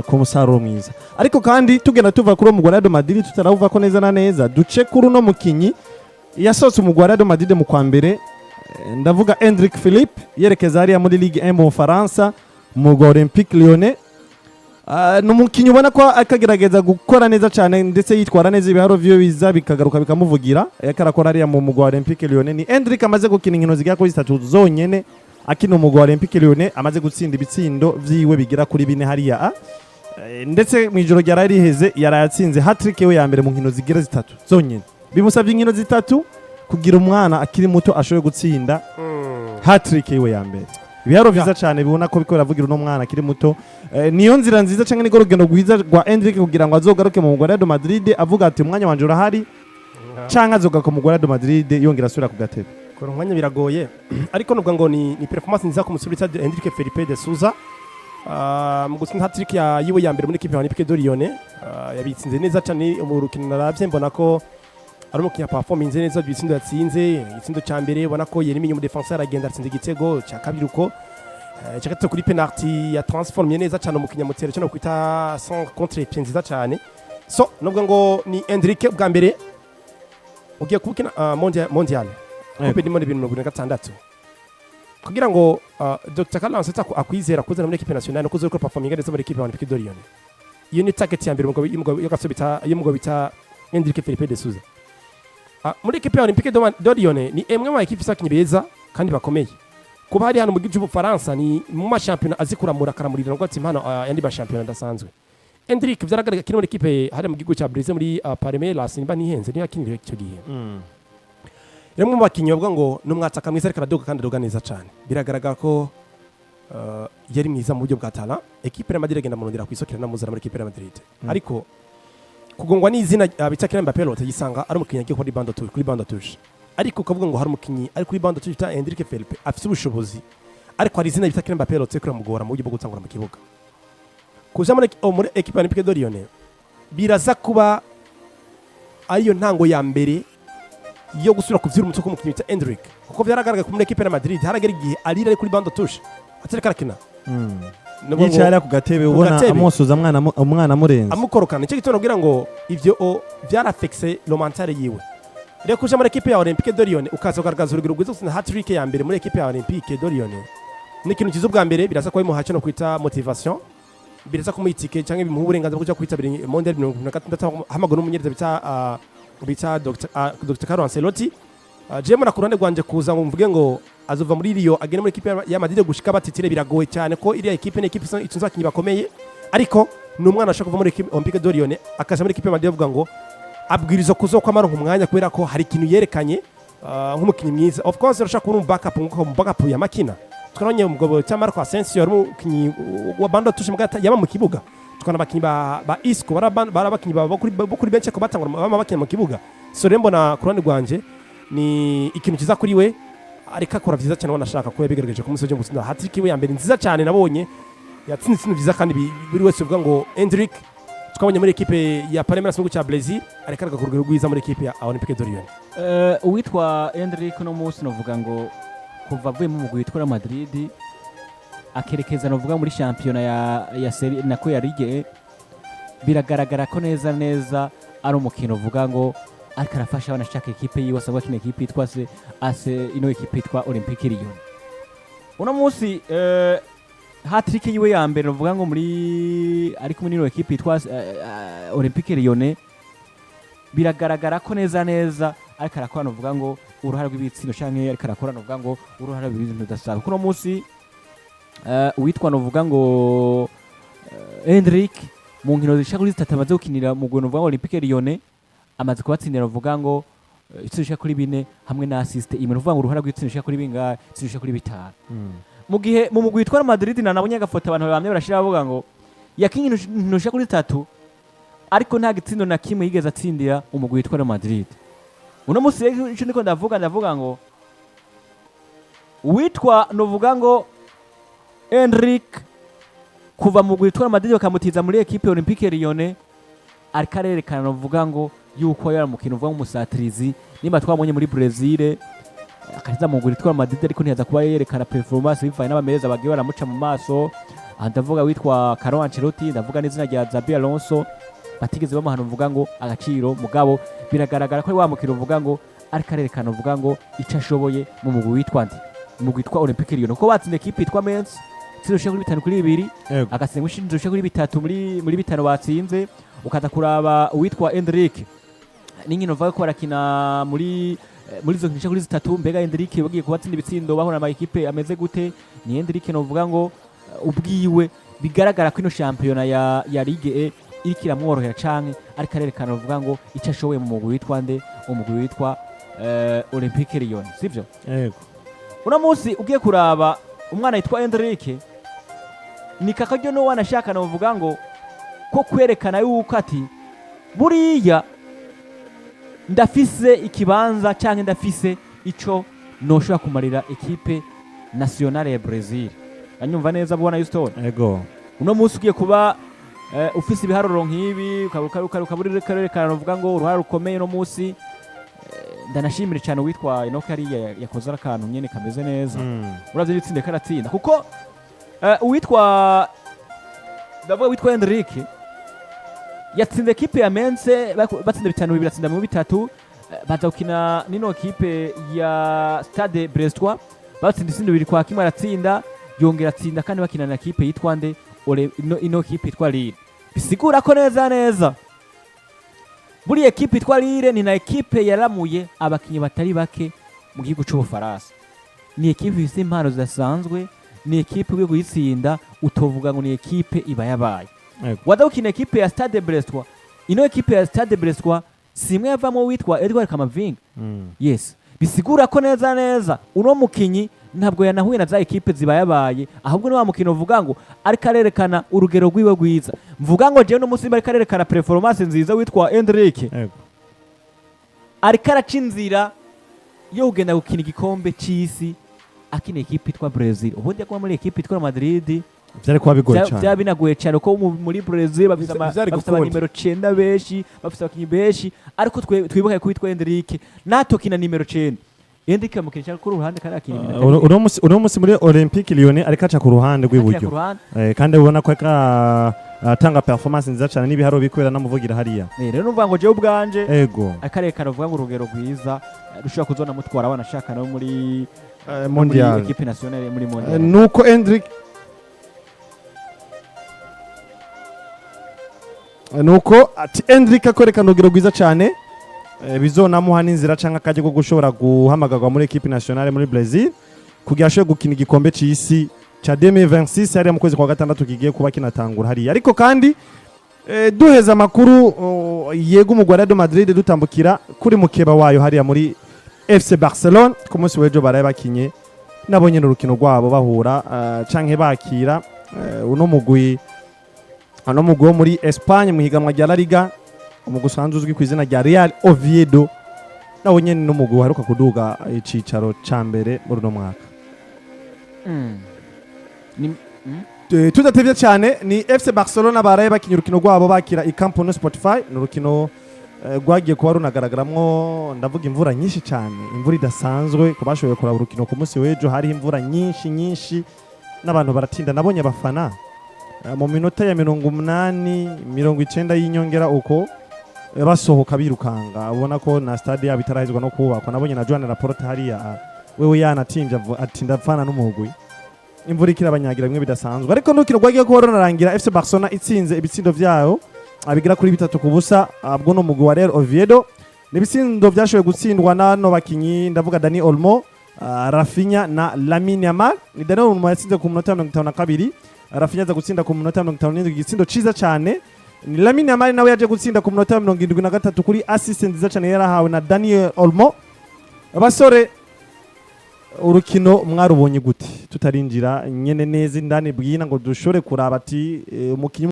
ku musaruro mwiza. Ariko kandi tugenda tuva kuri umugwa Real Madrid tutaravuga ko neza na neza duce kuri uno mukinyi yasohotse umugwa Real Madrid mu kwa mbere, ndavuga Endrick Philippe yerekeza hariya muri Ligue 1 mu Faransa mu Olympique Lyonnais. Numukinyi ubona ko akagerageza gukora neza cyane ndetse yitwara neza ibiharo vyo biza bikagaruka bikamuvugira yakarakora hariya mu mugwa Olympique Lyonnais. Ni Endrick amaze gukina inkino zigera kuri 3 zonyene akina umugwa Olympique Lyonnais, amaze gutsinda ibitsindo vyiwe bigira kuri 4 hariya ndetse mu ijoro ryari riheze yarayatsinze hat-trick we ya mbere mu nkino zigira 3 zonyene. Bimusabye inkino 3 kugira umwana akiri muto ashoboye gutsinda hat-trick we ya mbere. Ibiharo vyiza cyane bibona ko biko biravugira uno mwana akiri muto. Niyo nzira nziza cyangwa ni gorogendo gwiza rwa Endrick kugira ngo azogaruke mu Real Madrid avuga ati umwanya wanje urahari cyangwa azogaruka mu Real Madrid yongera asubira ku gatebe. Kora umwanya biragoye ariko nubwo ngo ni performance nziza ku musubira Endrick Philippe de Souza mu gutsinda hat-trick yiwe ya mbere muri equipe ya Olympique de Lyon. Yabitsinze neza cyane mu rukino naravye mbona ko ari umukinya performance neza bitsindo yatsinze igitsindo cya mbere ubona ko yeri minyu mu defenseur agenda atsinze igitego cya kabiri uko cyakatse kuri penalty ya transformye neza cyane umukinya mutero cyo no kwita sans contre pied nziza cyane. So nubwo ngo ni Endrick bwa mbere ugiye kubukina mondial Coupe du Monde 2026 kugira ngo Dr. Carlo Ancelotti akwizera kuzana muri equipe nationale no kuzora performing neza muri equipe ya Olympique de Lyon. Iyo ni target ya mbere y'umugabo bita Endrick Philippe de Souza. Muri equipe ya Olympique de Lyon ni emwe mu equipe sakinyi beza kandi bakomeye. Kuba hari hano mu gihugu Faransa ni mu ma championnat azikuramura karamurira ngo ati impano yandi ba championnat ndasanzwe. Endrick vyaragaragara kino muri equipe hari mu gihugu cya Brazil muri Palmeiras nimba nihenze ni yakinire icyo gihe. Remwe mu bakinyi bavuga ngo numwataka mwiza ariko aradoga kandi adoga neza cyane. Biragaragara ko yari mwiza mu buryo bwa talent. Equipe ya Madrid agenda munondera kwisokera namuzana muri equipe ya Madrid. Ariko kugongwa n'izina bita Kylian Mbappé lote yisanga ari umukinyi agiye kuri bande touche ariko ukavuga ngo hari umukinyi ari kuri bande touche ta Endrick Philippe afite ubushobozi ariko hari izina bita Kylian Mbappé lote kuri mugora mu buryo bwo gutangura mu kibuga kuja muri equipe ya Olympique de Lyon biraza kuba ariyo ntango ya mbere yo gusura kuvyira umutwe ku mukinyi bita Endrick kuko byaragaragaye ku muri equipe ya Madrid haragera igihe ari kuri bande touche atereka rakina yicara ku gatebe ubona amusuza umwana murenze amukorokana icyo gitondo kugira ngo ivyo byarafexe romantare yiwe rero kuja muri equipe ya Olympique de Lyon ukaza kugaragaza urugero rwiza gutsinda hat-trick ya mbere muri equipe ya Olympique de Lyon ni ikintu kiza ubwa mbere biraza kuba imuha cyo kwita motivation biraza kumwitike cyangwa bimuha uburenganzira bwo kuja kwitabira mondial 2026 hamagara umunyereza bita Dr. Carlo Ancelotti. Jemo na kurande gwanje kuza ngo mvuge ngo azova muri Rio agene muri equipe ya Madrid gushika batitire biragoye cyane ko iriya equipe ni equipe itunza abakinyi bakomeye ariko ni umwana ashaka kuva muri equipe Olympique de Lyon akaja muri equipe ya Madrid avuga ngo abwirizo kuzokwamara umwanya kubera ko hari ikintu yerekanye nk'umukinyi mwiza. Of course arashaka kubona backup ya makina twaranye umugabo cya Marco Asensio ari umukinyi wa bande touche mugata yaba mu kibuga tukana abakinyi ba Isco barabakinyi kuri bench ko batangura abakinyi mu kibuga. So rembo na kurande gwanje ni ikintu kiza kuri we ariko akora vyiza cyane wanashaka ko yabigaragaje ku musoje gutsinda hat-trick we ya mbere nziza cyane nabonye yatsinze ikintu vyiza kandi buri wese uvuga ngo Endrick twabonye muri equipe ya Palmeiras mu cya Brazil ariko agakurugero rwiza muri equipe ya Olympique de Lyon. Uwitwa Endrick no munsi novuga ngo kuva avuye mu mugwi witwa Madrid akerekeza novuga muri championnat ya Serie nako ya Ligue biragaragara ko neza ari umukino uvuga ngo ariko arafasha abanashaka equipe yiwe asabwa kino equipe yitwa ino equipe yitwa Olympique Lyon. Uno munsi hat-trick yiwe ya mbere uvuga ngo muri ariko muri ino equipe yitwa Olympique Lyon biragaragara ko neza ariko arakorana uvuga ngo uruhara rw'ibitsino canke ariko arakorana uvuga ngo uruhara rw'ibintu bidasanzwe. Uno munsi uwitwa novuga ngo Endrick mu nkino zishaka kuri 3 amaze gukinira mu gwe novuga ngo Olympique Lyon amaze kubatsindira uvuga ngo itsinda kuri 4 hamwe na assist imwe uvuga ngo uruhara rw'itsinda kuri binga itsinda kuri 5 mu gihe mu mugwi witwa Madrid nabonye agafoto abantu bamwe barashira bavuga ngo yakinye intusha kuri 3 ariko nta gitsindo na kimwe yigeze atsindira umugwi witwa Madrid. Uno musi ico niko ndavuga ngo witwa novuga ngo Endrick kuva mu mugwi witwa Madrid bakamutiza muri equipe ya Olympique Lyon ariko arerekana novuga ngo yuko yari umukino uvuga nk'umusatirizi nimba twabonye muri Brazil akaza mu mugwi witwa Madrid ariko ntiyaza kuba yerekana performance bivanye n'abamereza bagiye baramuca mu maso aha ndavuga witwa Carlo Ancelotti, ndavuga n'izina rya Xabi Alonso, batigeze bamuhana uvuga ngo agaciro mugabo biragaragara ko ari wa mukino uvuga ngo ariko arerekana uvuga ngo icyo ashoboye mu mugwi witwa ndi umugwi witwa Olympique Lyon, kuko batsinze ekipe yitwa Metz zirusha kuri 5-2 agatsinda ushinzwe kuri 3 muri 5 batsinze. Ukaza kuraba uwitwa Endrick n'inkino uvuga ko barakina muri izo nkino kuri 3, mbega Endrick bagiye kubatsinda ibitsindo bahura ama ekipe ameze gute? Ni Endrick no uvuga ngo ubwiwe bigaragara ko ino shampiyona ya Ligue E iriko iramworohera canke ariko arerekana uvuga ngo icyo ashoboye mu mugwi witwa nde, umugwi witwa Olympique Lyon, sivyo? Yego. Uno munsi ugiye kuraba umwana yitwa Endrick ni kakaryo no wanashaka no uvuga ngo ko kwerekana yuko ati buriya ndafise ikibanza canke ndafise ico noshobora kumarira ekipe nationale ya Brazil. Anyumva neza bubona Houston? Yego. Uno munsi ugiye kuba ufise ibiharuro nk'ibi ukaburerekana uvuga ngo uruhara rukomeye no munsi. Ndanashimira cyane witwa Enoch ari yakoze akantu nyene kameze neza. Uravye bitsinde karatsinda kuko uwitwa ndavuga witwa Endrick yatsinze ekipe ya Mense batsinda 5-2 batsinda mu 3, baza gukina nino ekipe ya Stade Brestois batsinda 2 kwa kimwe aratsinda yongera atsinda kandi bakina na ekipe yitwa nde ino ekipe yitwa Lille. Bisigura ko neza buri ekipe yitwa Lille ni na ekipe yaramuye abakinyi batari bake mu gihugu cy'Ubufaransa. Ni ekipe ifite impano zidasanzwe, ni ekipe yo gutsinda utovuga ngo ni ekipe iba yabaye. Wada ukina ekipe ya Stade Brestois, ino ekipe ya Stade Brestois simwe yavamo witwa Edouard Camavinga. Yes, bisigura ko neza uno mukinyi ntabwo yanahuye na za ekipe ziba yabaye, ahubwo ni wa mukino uvuga ngo ariko arerekana urugero rwiwe rwiza. Mvuga ngo jewe no musimba ariko arerekana performance nziza witwa Endrick. Ariko aracinzira yo ugenda gukina igikombe c'isi akina ekipe itwa Brazil. Ubundi yakoma muri ekipe itwa Madrid byari kuba bigoye cyane. Byaba binagoye cyane ko muri Brazil bafite nimero 9 beshi, bafite abakinyi beshi, ariko twibuke ko witwa Endrick natokina nimero 9. Endrick amukina cyane ku ruhande kandi akina nimero 10. Uno musi muri Olympique Lyon ariko aca ku ruhande rw'iburyo. Kandi ubona ko atanga performance nziza cyane n'ibiharo bikwera namuvugira hariya. Rero numva ngo jewe ubwanje yego akarekana uvuga ngo urugero rwiza rushobora kuzona mutwara abana shaka no muri mondial equipe nationale muri mondial. Nuko Endrick nuko ati Endrick akorekana urugero rwiza cyane bizonamuha n'inzira canka akaje ko gushobora guhamagarwa muri equipe nationale muri Brazil kugira ashobore gukina igikombe c'isi cha 2026 hariya mu kwezi kwa gatandatu kigiye kuba kinatangura hariya. Ariko kandi duheza makuru yego umugwi wa Real Madrid dutambukira kuri mukeba wayo hariya muri FC Barcelona ku munsi w'ejo baraye bakinye nabonye n'urukino rwabo bahura canke bakira uno mugwi wo muri Espagne mu higanwa rya La Liga, umugwi usanzwe uzwi ku izina rya Real Oviedo, nawo nyene n'umugwi uheruka kuduga icicaro ca mbere muri uno mwaka. Tudatevye cyane ni FC Barcelona baraye bakinye urukino rwabo bakira i Camp Nou Spotify, n'urukino rwagiye kuba runagaragaramo ndavuga imvura nyinshi cyane, imvura idasanzwe ku bashoboye kuraba urukino ku munsi w'ejo. Hari imvura nyinshi n'abantu baratinda, nabonye abafana mu minota ya 80-90 y'inyongera uko basohoka birukanga, ubona ko na stade yabo itarahizwa no kubakwa. Nabonye na Joan Laporte hariya wewe yanatinja ati ndapfana n'umugwi, imvura ikirabanyagira bimwe bidasanzwe. Ariko n'urukino rwagiye kuba runarangira FC Barcelona itsinze ibitsindo vyayo abigira kuri 3-0 abwo no mugwi wa Real Oviedo. Nibitsindo vyashoboye gutsindwa nano bakinyi ndavuga Dani Olmo, Rafinha na Lamine Yamal. Ni Dani Olmo yatsinze ku minota 52, Rafinha aza gutsinda ku minota 57, igitsindo ciza cyane. Ni Lamine Yamal nawe yaje gutsinda ku minota 73 kuri assist nziza cyane yarahawe na Dani Olmo. Abasore urukino mwarubonye gute tutarinjira nyene neza indani bwina ngo dushore kuraba ati umukinyi